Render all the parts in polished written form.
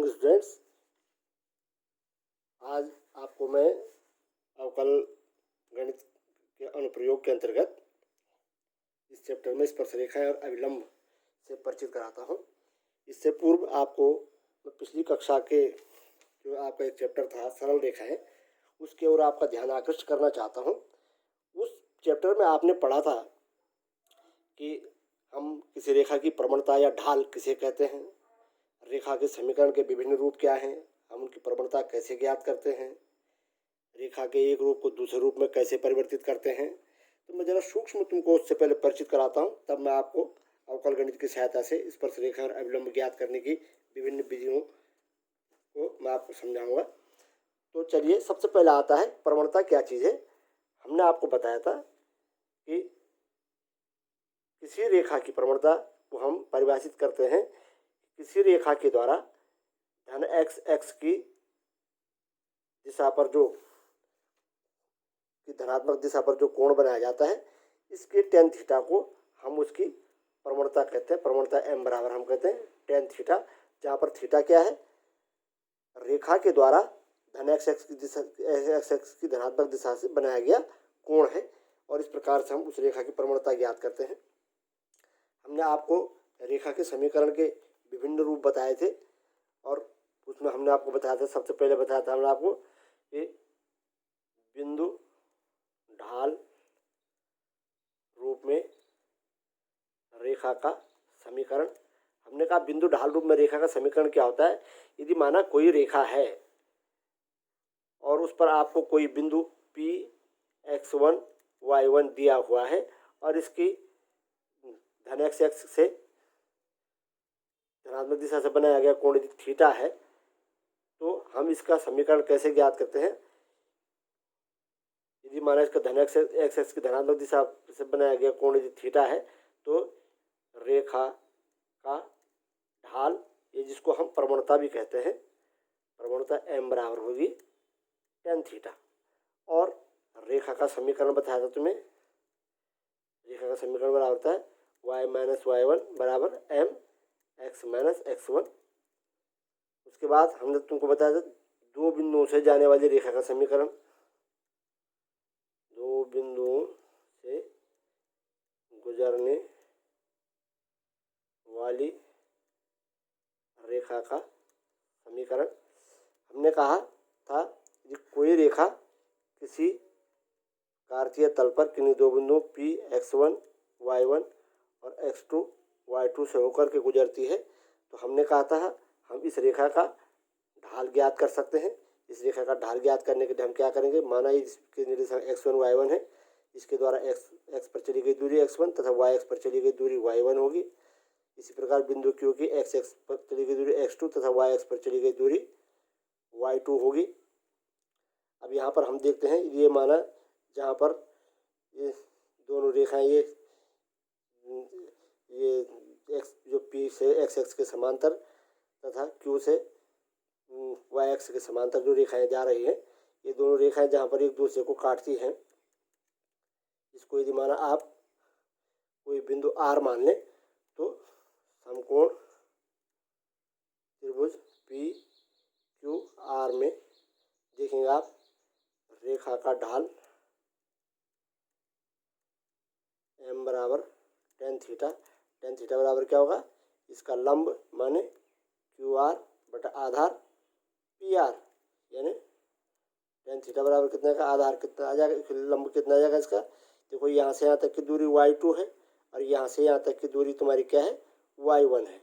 Morning students. आज आपको मैं अवकल गणित के अनुप्रयोग के अंतर्गत इस चैप्टर में स्पर्शरेखाएं और अभिलंब से परिचित कराता हूं। इससे पूर्व आपको मैं पिछली कक्षा के जो आपका एक चैप्टर था सरल रेखाएं, उसके ओर आपका ध्यान आकृष्ट करना चाहता हूं। उस चैप्टर में आपने पढ़ा था कि हम किसी रेखा की प्रवणता या ढाल किसे कहते हैं, रेखा के समीकरण के विभिन्न रूप क्या हैं, हम उनकी प्रवणता कैसे ज्ञात करते हैं, रेखा के एक रूप को दूसरे रूप में कैसे परिवर्तित करते हैं। तो मैं जरा सूक्ष्म तुमको उससे पहले परिचित कराता हूँ, तब मैं आपको अवकल गणित की सहायता से स्पर्श रेखा और अभिलंब ज्ञात करने की विभिन्न विधियों को मैं आपको समझाऊंगा। तो चलिए, सबसे पहले आता है प्रवणता क्या चीज़ है। हमने आपको बताया था कि किसी रेखा की प्रवणता को हम परिभाषित करते हैं किसी रेखा के द्वारा धन x की दिशा पर जो धनात्मक दिशा पर जो कोण बनाया जाता है, इसके tan थीटा को हम उसकी प्रवणता कहते हैं। प्रवणता m बराबर हम कहते हैं tan थीटा, जहाँ पर थीटा क्या है, रेखा के द्वारा धन x की धनात्मक दिशा से बनाया गया कोण है, और इस प्रकार से हम उस रेखा की प्रवणता ज्ञात करते हैं। हमने आपको रेखा के समीकरण के विभिन्न रूप बताए थे, और उसमें हमने आपको बताया था, सबसे पहले बताया था हमने आपको कि बिंदु ढाल रूप में रेखा का समीकरण। हमने कहा बिंदु ढाल रूप में रेखा का समीकरण क्या होता है। यदि माना कोई रेखा है और उस पर आपको कोई बिंदु P x1 y1 दिया हुआ है, और इसकी धन x से धनात्मक दिशा से बनाया गया कोण यदि थीटा है, तो हम इसका समीकरण कैसे ज्ञात करते हैं। यदि माना इसका धन x की धनात्मक दिशा से बनाया गया कोण यदि थीटा है, तो रेखा का ढाल, ये जिसको हम प्रवणता भी कहते हैं, प्रवणता m बराबर होगी tan थीटा। और रेखा का समीकरण बताया था तुम्हें, रेखा का समीकरण बराबर होता है y माइनस y1 बराबर m x माइनस x1। उसके बाद हमने तुमको बताया था दो बिंदुओं से जाने वाली रेखा का समीकरण, दो बिंदुओं से गुजरने वाली रेखा का समीकरण। हमने कहा था कि कोई रेखा किसी कार्तीय तल पर किन्हीं दो बिंदुओं P x1 y1 और x2 y2 से होकर के गुजरती है, तो हमने कहा था हम इस रेखा का ढाल ज्ञात कर सकते हैं। इस रेखा का ढाल ज्ञात करने के लिए हम क्या करेंगे, माना इसके निर्देशांक x1 y1 है, इसके द्वारा x पर चली गई दूरी x1 तथा y पर चली गई दूरी y1 होगी। इसी प्रकार बिंदु Q की x पर चली गई दूरी x2 तथा y पर चली गई दूरी y2 होगी। अब यहाँ पर हम देखते हैं, ये माना जहाँ पर ये दोनों रेखाएं ये x जो P से x के समांतर तथा Q से y के समांतर जो रेखाएं जा रही हैं, ये दोनों रेखाएं जहाँ पर एक दूसरे को काटती हैं, इसको यदि माना आप कोई बिंदु R मान लें, तो समकोण त्रिभुज PQR में देखेंगे आप रेखा का ढाल m बराबर tan थीटा। tan थीटा बराबर क्या होगा, इसका लंब माने QR बटा आधार PR, यानी tan थीटा बराबर कितना का आधार कितना आ जाएगा, लंब कितना आ जाएगा इसका। देखो, यहाँ से यहाँ तक की दूरी y2 है, और यहाँ से यहाँ तक की दूरी तुम्हारी क्या है, y1 है।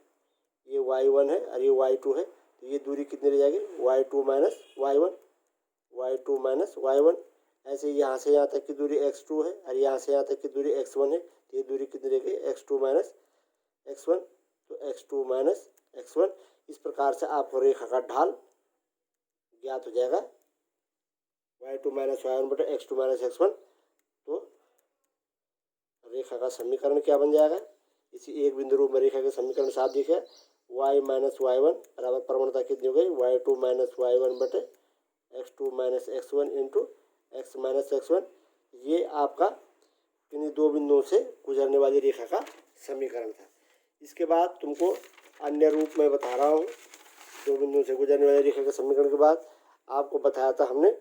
ये y1 है और ये y2 है, तो ये दूरी कितनी रह जाएगी, y2 minus y1, y2 minus y1। ऐसे यहाँ से यहाँ तक की दूरी x2 है, और यहाँ से यहाँ तक की दूरी x1 है, तो ये दूरी कितनी रह गई, x2 माइनस x1, तो x2 माइनस x1। इस प्रकार से आपको रेखा का ढाल ज्ञात हो जाएगा, y2 माइनस y1 बटा x2 माइनस x1। तो रेखा का समीकरण क्या बन जाएगा, इसी एक बिंदु रूप में रेखा के समीकरण साफ दिखे, y माइनस y1 बराबर प्रवणता कितनी हो गई, y2 माइनस y1 बटे x2 minus x1 into x minus x1। ये आपका किन्हीं दो बिंदुओं से गुजरने वाली रेखा का समीकरण था। इसके बाद तुमको अन्य रूप में बता रहा हूँ दो बिंदुओं से गुजरने वाली रेखा के समीकरण के बाद आपको बताया था हमने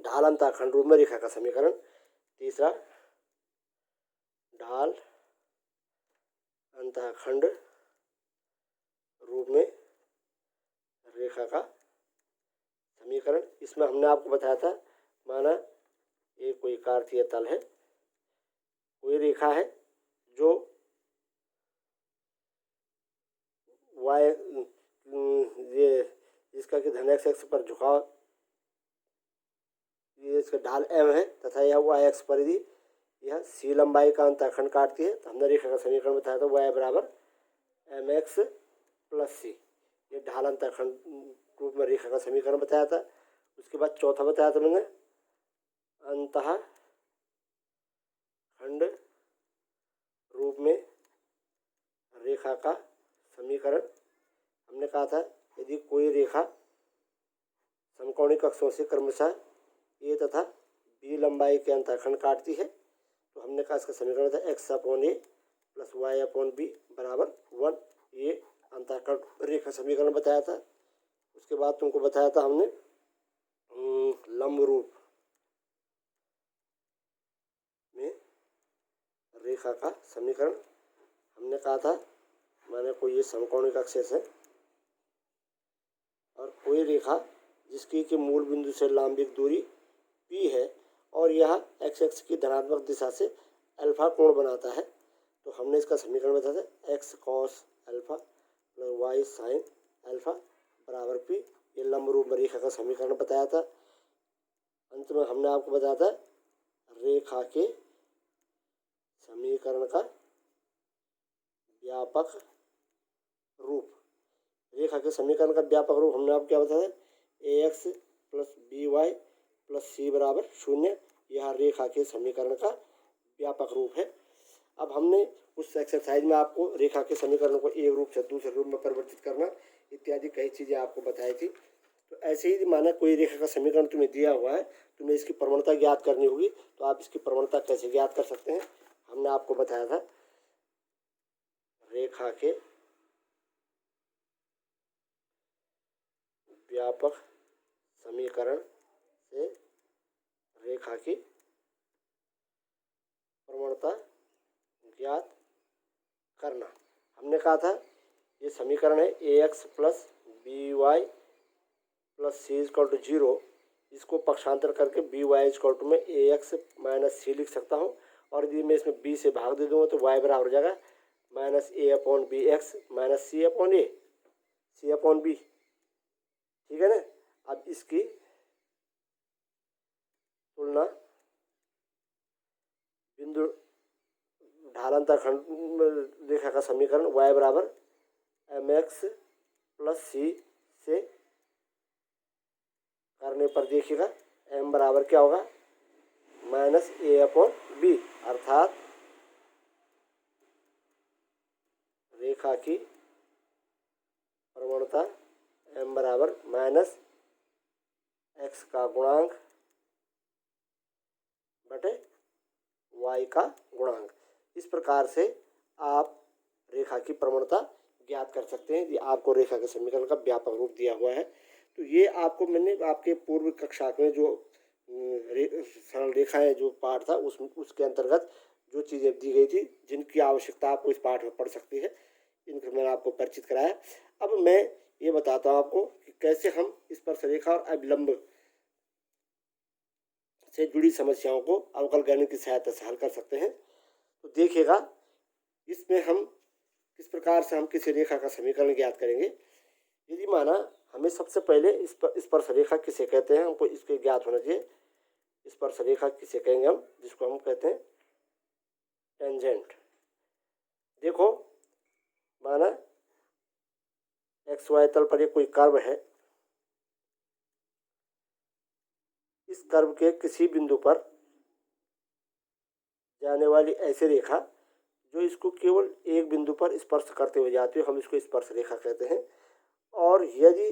ढाल अंतःखंड रूप में रेखा का समीकरण। तीसरा, ढाल अंतःखंड रूप में रेखा का समीकरण। इसमें हमने आपको बताया था, माना ये कोई कार्तीय तल है, कोई रेखा है जो वाई ये जिसका कि धन एक्स पर झुकाव, ये इसका ढाल एम है तथा यह वाई एक्स परिधि यह सी लंबाई का अंतःखंड काटती है। तो हमने रेखा का समीकरण बताया था वाई बराबर एम एक्स प्लस सी। ये ढाल अंतःखंड रूप में रेखा का समीकरण बताया था। उसके बाद चौथा बताया था मैंने अंतःखंड रूप में रेखा का समीकरण। हमने कहा था यदि कोई रेखा समकोणीय कक्षों से क्रमशः ए तथा बी लंबाई के अंतःखंड काटती है तो हमने कहा इसका समीकरण था एक्स अपॉन ए प्लस वाई अपॉन बी बराबर 1। ये अंतःखंड रेखा समीकरण बताया था। उसके बाद तुमको बताया था हमने लंब रूप में रेखा का समीकरण। हमने कहा था माने कोई ये समकोणिक अक्षेस है और कोई रेखा जिसकी कि मूल बिंदु से लंबित दूरी p है और यह एक्स एक्स की धनात्मक दिशा से अल्फा कोण बनाता है तो हमने इसका समीकरण बताया था x cos alpha plus y sine alpha बराबर p। ये लंब रूप में रेखा का समीकरण बताया था। अंत में हमने आपको बताया था रेखा के समीकरण का व्यापक रूप। रेखा के समीकरण का व्यापक रूप हमने आपको क्या बताया, a x plus b y plus c बराबर 0। यह रेखा के समीकरण का व्यापक रूप है। अब हमने उस एक्सरसाइज में आपको रेखा के समीकरण को एक रूप से दूसरे रूप में परिवर्तित करना इत्यादि कई चीज़ें आपको बताई थी। तो ऐसे ही माना कोई रेखा का समीकरण तुम्हें दिया हुआ है, तुम्हें इसकी प्रवणता ज्ञात करनी होगी। तो आप इसकी प्रवणता कैसे ज्ञात कर सकते हैं, हमने आपको बताया था रेखा के व्यापक समीकरण से रेखा की प्रवणता ज्ञात करना। हमने कहा था ये समीकरण है a x plus b y plus c equal to 0। इसको पक्षांतर करके बी वाई इजकल टू में ए एक्स माइनस सी लिख सकता हूँ और यदि मैं इसमें बी से भाग दे दूँगा तो वाई बराबर हो जाएगा माइनस ए अपॉन बी एक्स माइनस सी अपॉन ए सी अपॉन बी। ठीक है ना। अब इसकी तुलना बिंदु ढालांतरखंड रेखा का समीकरण y बराबर एम एक्स प्लस सी से करने पर देखिएगा m बराबर क्या होगा माइनस ए अपॉन बी, अर्थात रेखा की प्रवणता m बराबर माइनस एक्स का गुणांक बटे y का गुणांक। इस प्रकार से आप रेखा की प्रवणता ज्ञात कर सकते हैं। ये आपको रेखा के समीकरण का व्यापक रूप दिया हुआ है। तो ये आपको मैंने आपके पूर्व कक्षा में जो सरल रेखाएं जो पाठ था उसके अंतर्गत जो चीज़ें दी गई थी जिनकी आवश्यकता आपको इस पाठ में पड़ सकती है, इनको मैंने आपको परिचित कराया। अब मैं ये बताता हूँ आपको कि कैसे हम स्पर्शरेखा और अभिलंब से जुड़ी समस्याओं को अवकल गणित की सहायता से हल कर सकते हैं। तो देखिएगा इसमें हम किस प्रकार से हम किसी रेखा का समीकरण ज्ञात करेंगे। यदि माना हमें सबसे पहले स्पर्शरेखा किसे कहते हैं हमको इसके ज्ञात होना चाहिए। स्पर्शरेखा किसे कहेंगे हम, जिसको हम कहते हैं टेंजेंट। देखो माना एक्स वाई तल पर ये कोई कर्व है, इस कर्व के किसी बिंदु पर जाने वाली ऐसी रेखा जो इसको केवल एक बिंदु पर स्पर्श करते हुए जाती है, हम इसको स्पर्श रेखा कहते हैं। और यदि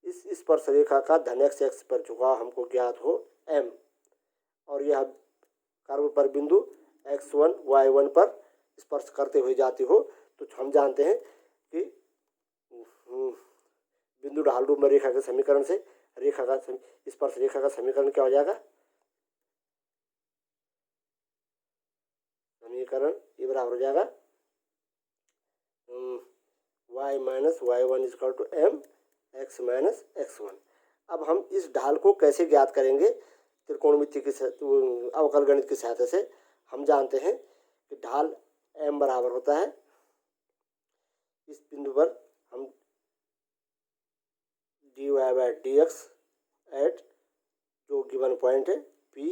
इस स्पर्श रेखा का धन एक्स पर झुकाव हमको ज्ञात हो m और यह कर्व पर बिंदु x1 y1 पर स्पर्श करते हुए जाती हो तो हम जानते हैं कि ढाल रूप में रेखा के समीकरण से स्पर्श रेखा का समीकरण क्या हो जाएगा, समीकरण ये बराबर हो जाएगा y minus y1 equal to m x minus x1। अब हम इस ढाल को कैसे ज्ञात करेंगे, त्रिकोणमिति की अवकल गणित की सहायता से। हम जानते हैं कि ढाल m बराबर होता है, इस बिंदु पर हम dy बाय dx एट जो गिवन पॉइंट है p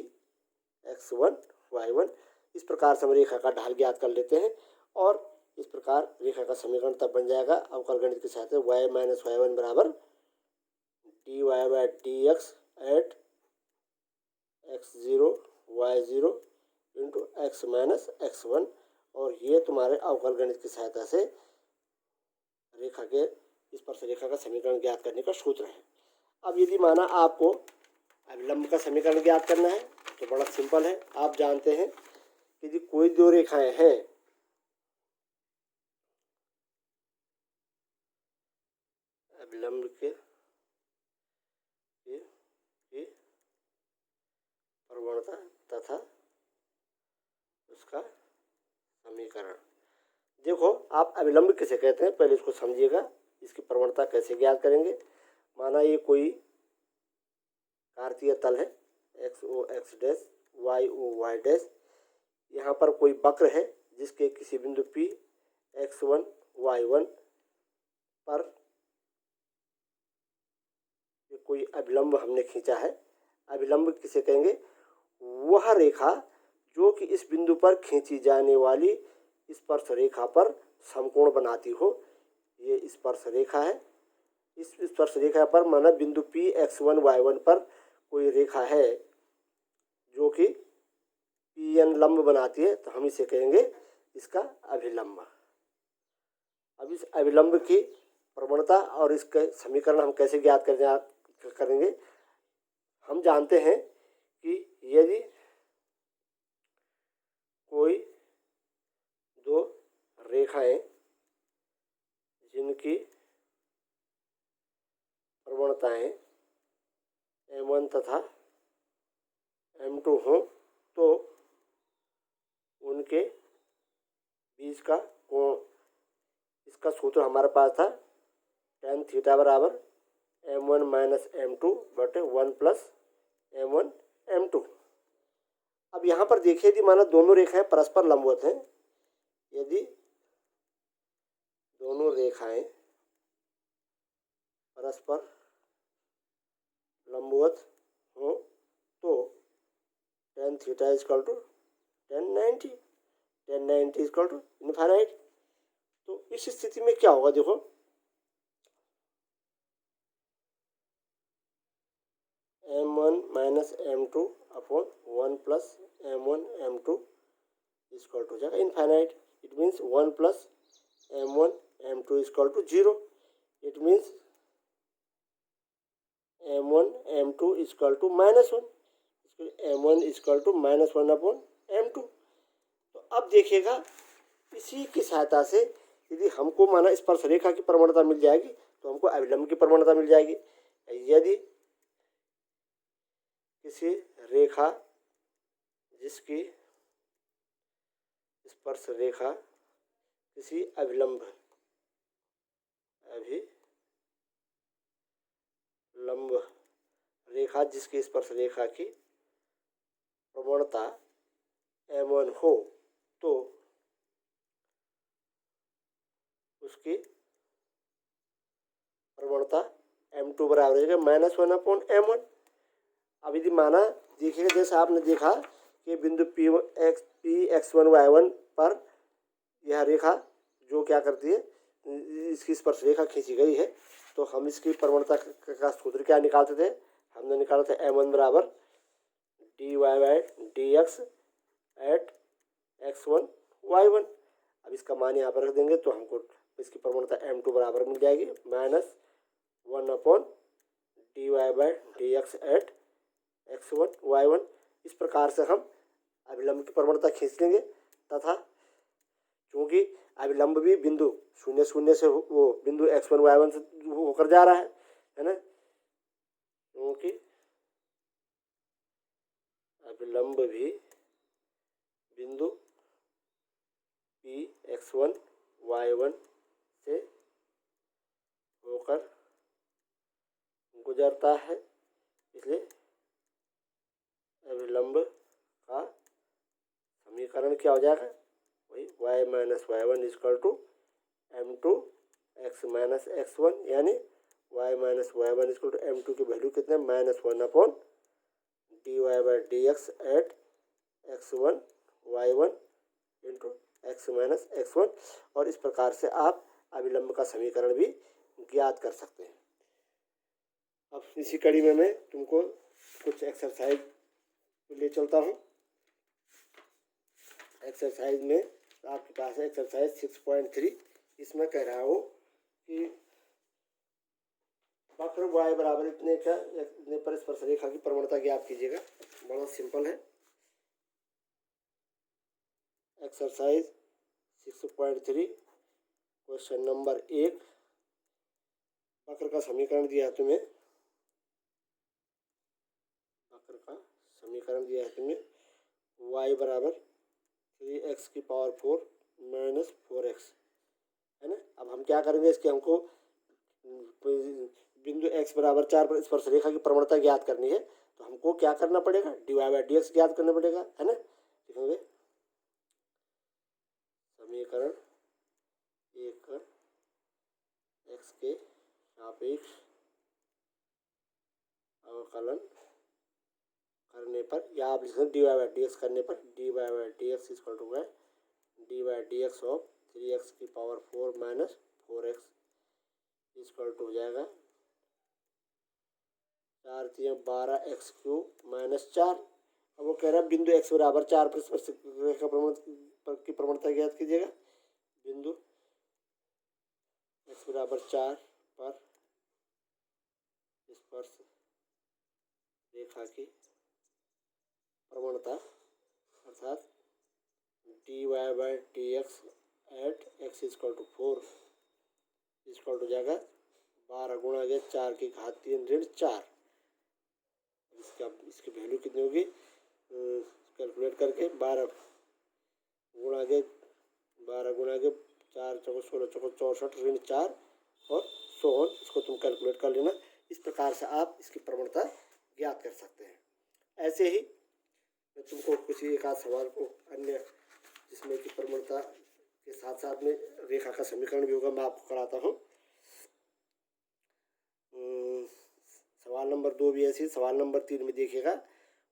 x1 y1, इस प्रकार से हम रेखा का ढाल ज्ञात कर लेते हैं। और इस प्रकार रेखा का समीकरण तब बन जाएगा अवकल गणित के साथ y माइनस y1 बराबर dy by dx at x0 y0 into x minus x1। और ये तुम्हारे अवकल गणित की सहायता से रेखा के स्पर्श रेखा का समीकरण ज्ञात करने का सूत्र है। अब यदि माना आपको अभिलंब का समीकरण ज्ञात करना है तो बड़ा सिंपल है। आप जानते हैं कि यदि कोई दो रेखाएं हैं, अभिलंब के प्रवणता तथा उसका समीकरण। देखो, आप अभिलंब किसे कहते हैं पहले इसको समझिएगा, इसकी प्रवणता कैसे ज्ञात करेंगे। माना ये कोई कार्तीय तल है, x O x dash y O y dash, यहाँ पर कोई वक्र है जिसके किसी बिंदु P x1 y1 पर कोई अभिलंब हमने खींचा है। अभिलंब किसे कहेंगे, वह रेखा जो कि इस बिंदु पर खींची जाने वाली स्पर्श रेखा पर समकोण बनाती हो, ये स्पर्श रेखा है। इस स्पर्श रेखा पर माना बिंदु P x1 y1 पर कोई रेखा है जो कि PN लंब बनाती है, तो हम इसे कहेंगे इसका अभिलंब। अब इस अभिलंब की प्रवणता और इसके समीकरण हम कैसे ज्ञात करेंगे। हम जानते हैं कि यदि कोई दो रेखाएं जिनकी प्रवणताएं m1 तथा m2 हों तो उनके बीच का कोण, इसका सूत्र हमारे पास था tan थीटा बराबर m1 माइनस m2 बटे 1 प्लस m1 m2। अब यहाँ पर देखिए, यदि माना दोनों रेखाएं परस्पर लंबवत हैं, यदि दोनों रेखाएं परस्पर लंबवत हो तो tan theta equal to tan 90 equal to infinite. तो इस स्थिति में क्या होगा, देखो m1 minus m2 upon 1 plus m1 m2 equal to जाएगा infinite. It means 1 plus m1 m2 equal to 0। It means m1 m2 equal to -1, m1 equal to -1 upon m2। तो अब देखिएगा, इसी की सहायता से यदि हमको माना स्पर्श रेखा की प्रवणता मिल जाएगी तो हमको अभिलंब की प्रवणता मिल जाएगी। यदि किसी रेखा जिसकी स्पर्श रेखा किसी अभिलंब रेखा जिसकी स्पर्श रेखा की प्रवणता m1 हो तो उसकी प्रवणता m2 बराबर हो जाएगा -1 अपॉन m1। अब यदि माना देखिएगा, जैसे आपने देखा कि बिंदु P x1 y1 पर यह रेखा जो क्या करती है, इसकी स्पर्श रेखा खींची गई है, तो हम इसकी प्रवणता का सूत्र क्या निकालते थे, हमने निकाला था m1 बराबर dy by dx at x1 y1। अब इसका मान यहाँ पर रख देंगे तो हमको इसकी प्रवणता m2 बराबर मिल जाएगी -1 upon dy by dx at x1 y1। इस प्रकार से हम अभिलंब की प्रवणता खींच लेंगे तथा क्योंकि अभिलंब भी बिंदु 0 0 से वो बिंदु x1 y1 से होकर जा रहा है लंब भी बिंदु P(x1, y1) से होकर गुजरता है, इसलिए अभिलंब का समीकरण क्या हो जाएगा, वही y minus y1 equal to m2 x minus x1, यानी y minus y1 equal to m2 की वैल्यू कितने, -1 dy by dx at x1 y1 into x minus x1। और इस प्रकार से आप अभिलंब का समीकरण भी ज्ञात कर सकते हैं। अब इसी कड़ी में मैं तुमको कुछ एक्सरसाइज ले चलता हूँ। एक्सरसाइज में आपके पास है एक्सरसाइज 6.3। इसमें कह रहा हूँ कि वक्र y बराबर इतने पर स्पर्श रेखा की प्रवणता ज्ञात कीजिएगा। बड़ा सिंपल है। Exercise 6.3 question number 1। वक्र का समीकरण दिया है तुम्हें, वक्र का समीकरण दिया है तुम्हें y बराबर 3x की पावर 4 माइनस 4x, है ना। अब हम क्या करेंगे, इसके हमको बिंदु x बराबर 4 पर स्पर्श रेखा की प्रवणता ज्ञात करनी है, तो हमको क्या करना पड़ेगा, dy बाई dx ज्ञात करना पड़ेगा, है ना। लिखेंगे समीकरण 1 x के सापेक्ष अवकलन करने पर, या आप लिखेंगे dy बाई dx करने पर, dy by dx equal to है dy by dx of 3x की power 4 minus 4x equal to हो जाएगा 4 3 12x क्यूब माइनस 4। अब वो कह रहा है बिंदु x बराबर 4 पर स्पर्श रेखा की प्रवणता ज्ञात कीजिएगा। बिंदु x बराबर 4 पर स्पर्श रेखा की प्रवणता, अर्थात dy by dx at x equal to 4 equal to जाएगा 12 गुणा के 4 की घात 3 ऋण 4। इसकी वैल्यू कितनी होगी, कैलकुलेट करके 12 गुणा के 4 चौको 16 चौको 64 ऋण 4 और 100। इसको तुम कैलकुलेट कर लेना। इस प्रकार से आप इसकी प्रवणता ज्ञात कर सकते हैं। ऐसे ही मैं तुमको कुछ एक आध सवाल को अन्य जिसमें कि प्रवणता के साथ साथ में रेखा का समीकरण भी होगा, मैं आपको कराता हूँ। सवाल नंबर 2 भी ऐसी। सवाल नंबर 3 में देखिएगा,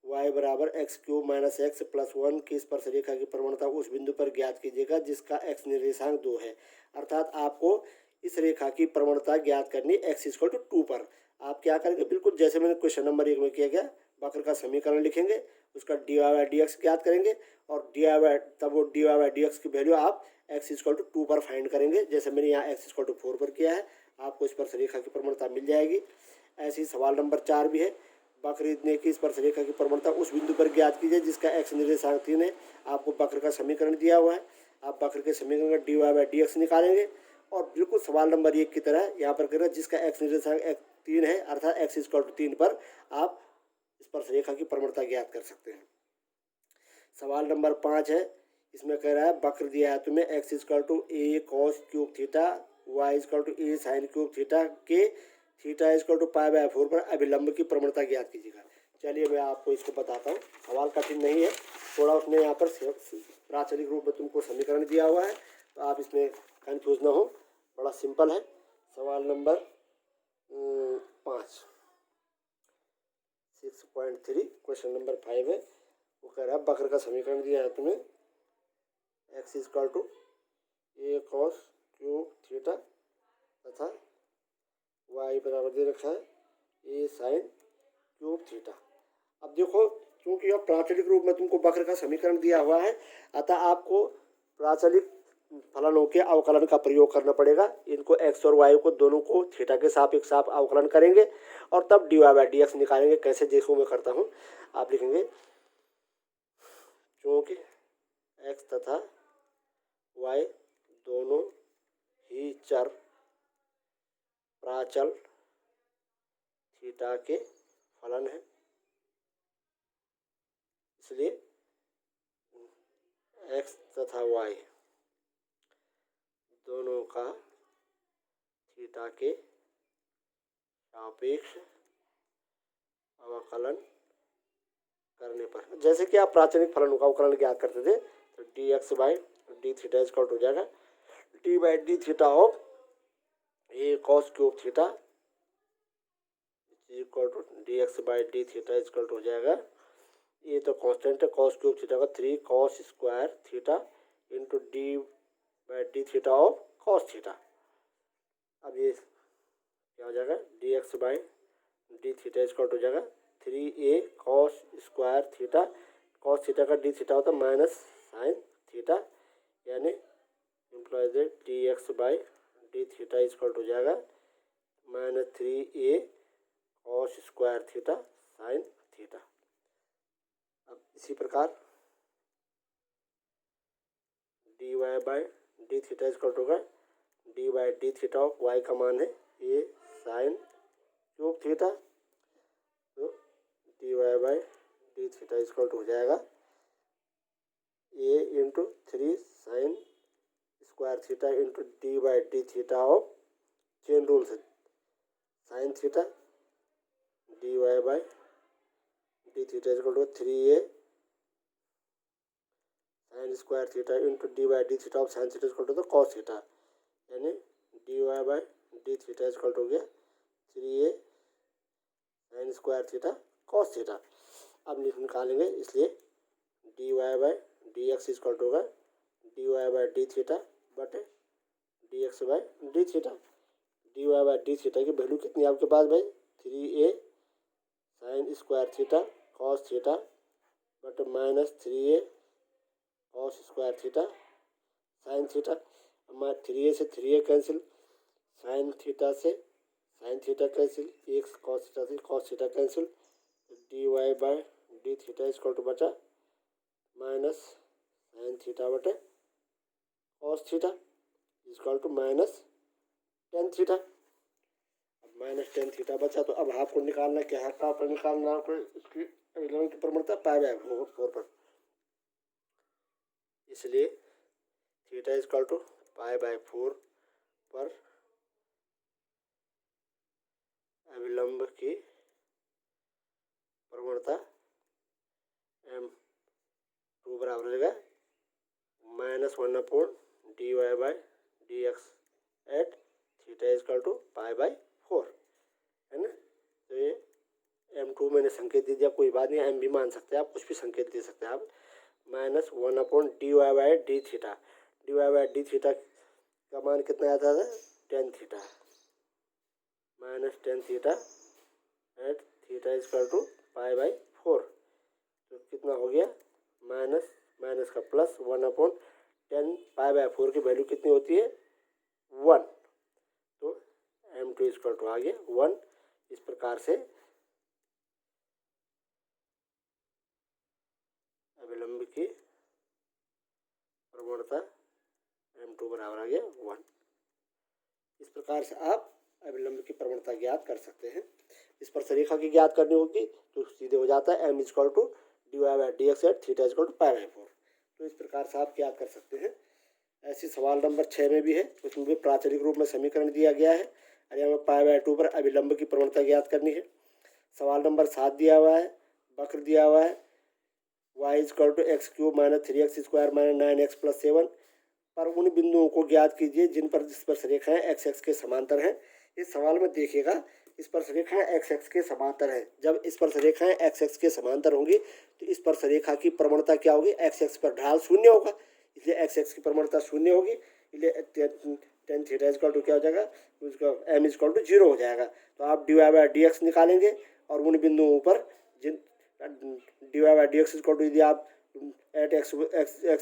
y बराबर x cube minus x plus 1 की स्पर्श रेखा की प्रवणता उस बिंदु पर ज्ञात कीजिएगा जिसका x निर्देशांक 2 है। अर्थात आपको इस रेखा की प्रवणता ज्ञात करनी x इक्वल टू 2 पर। आप क्या करेंगे, बिल्कुल जैसे मैंने क्वेश्चन नंबर 1 में किया गया, वक्र का समीकरण लिखेंगे, उसका dy बाई dx ज्ञात करेंगे और dy बाई dx की वैल्यू आप x इक्वल टू 2 पर फाइंड करेंगे, जैसे मैंने यहाँ x इक्वल टू 4 पर किया है। आपको स्पर्श रेखा की प्रवणता मिल जाएगी। ऐसे ही सवाल नंबर 4 भी है, वक्र इतने की स्पर्श रेखा की प्रवणता उस बिंदु पर ज्ञात कीजिए जिसका x निर्देशांक 3 है। आपको वक्र का समीकरण दिया हुआ है, आप वक्र के समीकरण का dy बाई dx निकालेंगे और बिल्कुल सवाल नंबर 1 की तरह यहाँ पर करें, जिसका x निर्देशांक 3 है अर्थात x इक्वल टू 3 पर आप स्पर्श रेखा की प्रवणता ज्ञात कर सकते हैं। सवाल नंबर 5 है, इसमें कह रहा है वक्र दिया है तुम्हें x equal to a cos cube theta, y equal to a sine cube theta के theta equal to pi by 4 पर अभिलंब की प्रवणता ज्ञात कीजिएगा। चलिए मैं आपको इसको बताता हूँ। सवाल कठिन नहीं है, थोड़ा उसने यहाँ पर प्राचलिक रूप में तुमको समीकरण दिया हुआ है, तो आप इसमें कंफ्यूज ना हो, बड़ा सिंपल है। सवाल नंबर 5 6.3 क्वेश्चन नंबर 5 है। वो कह रहा है वक्र का समीकरण दिया है तुम्हें x equal to a cos cube theta तथा y बराबर दे रखा है a साइन क्यूब थीटा। अब देखो, क्योंकि यह प्राचलिक रूप में तुमको वक्र का समीकरण दिया हुआ है, अतः आपको प्राचलिक फलनों के अवकलन का प्रयोग करना पड़ेगा। इनको x और y को दोनों को थीटा के सापेक्ष आप अवकलन करेंगे और तब dy बाई dx निकालेंगे। कैसे देखो मैं करता हूँ। आप लिखेंगे क्योंकि x तथा y दोनों ही चर प्राचल थीटा के फलन है, इसलिए एक्स तथा वाई दोनों का थीटा के सापेक्ष अवकलन करने पर, जैसे कि आप प्राचनिक फलन का अवकलन ज्ञात करते थे, तो d x by d theta equal to हो जाएगा d by d theta of a cos cube theta equal to d x by d theta equal to हो जाएगा, ये तो कांस्टेंट है, कॉस क्यूब थीटा का 3 cos square theta into d by d theta of cos theta. अब ये क्या हो जाएगा, d x by d theta equal to हो जाएगा 3a cos square theta, cos theta का डी थीटा होता है माइनस साइन थीटा, यानी implies d x by d theta equal to हो जाएगा minus 3a cos square theta sine theta. अब इसी प्रकार d y by d theta equal to होगा d by d theta of y का मान है ए साइन क्यूब थीटा, तो d y by d theta equal to हो जाएगा a into 3 sine square theta into d by d theta of chain rule से sine theta, d y by d theta equal to 3a sine square theta into d by d theta of sine theta equal to cos theta, यानी d y by d theta equal to हो गया 3a sine square theta cos theta. अब निकालेंगे, इसलिए d y by d x equal to होगा d y by d theta बटे d x by d theta. D y by d theta की value कितनी है आपके पास भाई, 3a sine square theta cos theta बटे minus 3a cos square theta sine theta. हमारे 3a से 3a कैंसिल, साइन थीटा से साइन थीटा कैंसिल, एक कॉस थीटा से cos theta cancel, d y by d theta equal to बचा minus sine theta बटे cos theta equal to minus tan theta. अब minus tan theta बचा, तो अब आपको निकालना क्या है, कहाँ पर निकालना है, इसकी अभिलंब की प्रवणता पाई बाई 4 पर, इसलिए theta equal to pi by 4 पर अभिलंब की प्रवणता m2 बराबर हो जाएगा -1 d y by d x at theta equal to pi by 4, है ना। तो ये m2 मैंने संकेत दे दिया, कोई बात नहीं, m भी मान सकते हैं आप, कुछ भी संकेत दे सकते हैं आप। -1 d y by d theta, d y by d theta का मान कितना आता था, 10 theta, minus 10 theta at theta equal to pi by 4, तो कितना हो गया, माइनस माइनस का प्लस 1/10 पाई बाई 4 की वैल्यू कितनी होती है, 1, तो m2 इक्वल टू आ गया 1। इस प्रकार से अभिलंब की प्रवणता m2 बराबर आ गया 1। इस प्रकार से आप अभिलंब की प्रवणता ज्ञात कर सकते हैं। इस पर सरेखा की ज्ञात करनी होगी तो सीधे हो जाता है m equal to d y by d x at theta equal to pi by 4। तो इस प्रकार से आप क्या कर सकते हैं। ऐसी सवाल नंबर 6 में भी है, उसमें भी प्राचलिक रूप में समीकरण दिया गया है और यहाँ में पाई बाई 2 पर अभिलंब की प्रवणता ज्ञात करनी है। सवाल नंबर 7 दिया हुआ है, वक्र दिया हुआ है y equal to x cube minus 3x square minus 9x plus 7 पर उन बिंदुओं को ज्ञात कीजिए जिन पर स्पर्शरेखाएं एक्स एक्स के समांतर हैं। इस सवाल में देखिएगा स्पर्शरेखाएं एक्स एक्स के समांतर हैं। जब स्पर्शरेखाएं एक्स एक्स के समांतर होंगी तो स्पर्शरेखा की प्रवणता क्या होगी, एक्स एक्स पर ढाल शून्य होगा, इसलिए एक्स एक्स की प्रवणता शून्य होगी, इसलिए टेन थीटा इक्वल टू क्या हो जाएगा, उसका m इक्वल टू 0 हो जाएगा। तो आप d y by d x निकालेंगे और उन बिंदुओं पर जिन d y by d x equal to यदि आप at x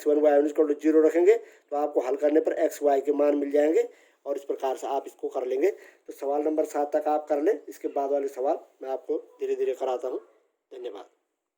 one y one equal to 0 रखेंगे तो आपको हल करने पर एक्स वाई के मान मिल जाएंगे और इस प्रकार से आप इसको कर लेंगे। तो सवाल नंबर 7 तक आप कर लें, इसके बाद वाले सवाल मैं आपको धीरे धीरे कराता हूँ। धन्यवाद।